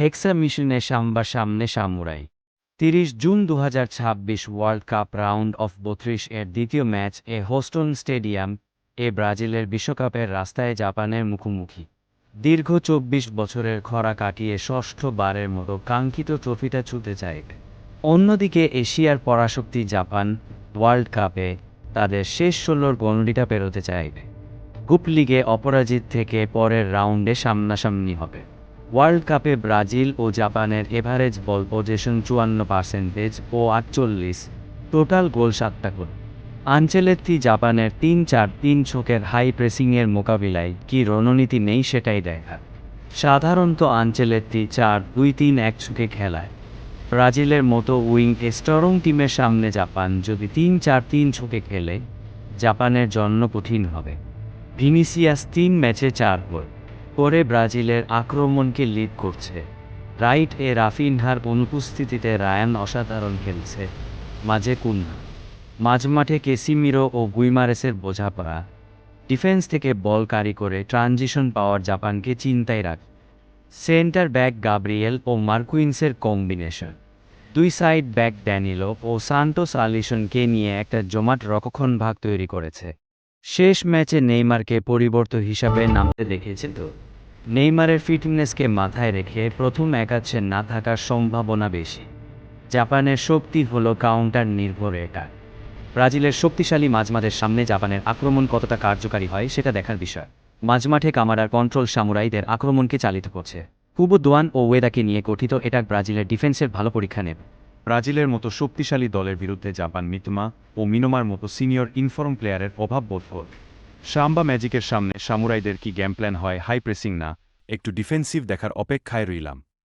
হেক্সা মিশনে সাম্বার সামনে samurai. ৩০ June ২০২৬ world cup round of ৩২ এর দ্বিতীয় ম্যাচ হোস্টন স্টেডিয়াম ব্রাজিলের বিশ্বকাপের রাস্তায় জাপানের মুখোমুখি। দীর্ঘ ২৪ বছরের খরা কাটিয়ে ষষ্ঠবারের মতো কাঙ্ক্ষিত ট্রফিটা ছুঁতে চাইবে। অন্যদিকে এশিয়ার পরাশক্তি জাপান ওয়ার্ল্ড কাপে তাদের শেষ ১৬র গণ্ডিটা পেরোতে চাইবে। গ্রুপ লিগে অপরাজিত থেকে পরের রাউন্ডে সামনাসামনি হবে। ওয়ার্ল্ড কাপে ব্রাজিল ও জাপানের এভারেজ বল পজেশন ৫৪% ও ৪৮, টোটাল গোল ৭টা গোল। আনচেলত্তি জাপানের ৩-৪-৩ ছকের হাই প্রেসিংয়ের মোকাবিলায় কি রণনীতি নেই সেটাই দেখার। সাধারণত আনচেলত্তি ৪-২-৩-১ ছকে খেলায়। ব্রাজিলের মতো উইং স্ট্রং টিমের সামনে জাপান যদি ৩-৪-৩ ছকে খেলে জাপানের জন্য কঠিন হবে। ভিনিসিয়াস ৩ ম্যাচে ৪ গোল করে ব্রাজিলের আক্রমণকে লিড করছে। রাইট রাফিনহার অনুপস্থিতিতে রায়ান অসাধারণ খেলছে। মাঝে কুনহা, মাঝমাঠে কেসিমিরো ও গুইমারেসের বোঝাপড়া ডিফেন্স থেকে বল কারি করে ট্রানজিশন পাওয়ার জাপানকে চিন্তায় রাখে। সেন্টার ব্যাক গাব্রিয়েল ও মার্কুইন্সের কম্বিনেশন, দুই সাইড ব্যাক ড্যানিলো ও সান্টোস আলিসনকে নিয়ে একটা জমাট রক্ষণভাগ তৈরি করেছে। শেষ ম্যাচে নেইমারকে পরিবর্তন হিসাবে নামতে দেখেছে তো। নেইমারের ফিটনেসকে মাথায় রেখে প্রথম একাদশে না থাকার সম্ভাবনা বেশি। জাপানের শক্তি হলো কাউন্টার নির্ভর অ্যাটাক। ব্রাজিলের শক্তিশালী মাঝমাঠের সামনে জাপানের আক্রমণ কতটা কার্যকারী হয় সেটা দেখার বিষয়। মাঝমাঠে কামারার কন্ট্রোল সামুরাইদের আক্রমণকে চালিত করছে। কুবো দোয়ান ও ওয়েদাকে নিয়ে গঠিত অ্যাটাক ব্রাজিলের ডিফেন্সের ভালো পরীক্ষা নেবে। ব্রাজিলের মতো শক্তিশালী দলের বিরুদ্ধে জাপান মিতমা ও মিনোমার মতো সিনিয়র ইনফর্ম প্লেয়ারের অভাব বোধ হয়। সাম্বা ম্যাজিকের সামনে সামুরাইদের কি গেম প্ল্যান হয় হাই প্রেসিং না একটু ডিফেন্সিভ দেখার অপেক্ষায় রইলাম।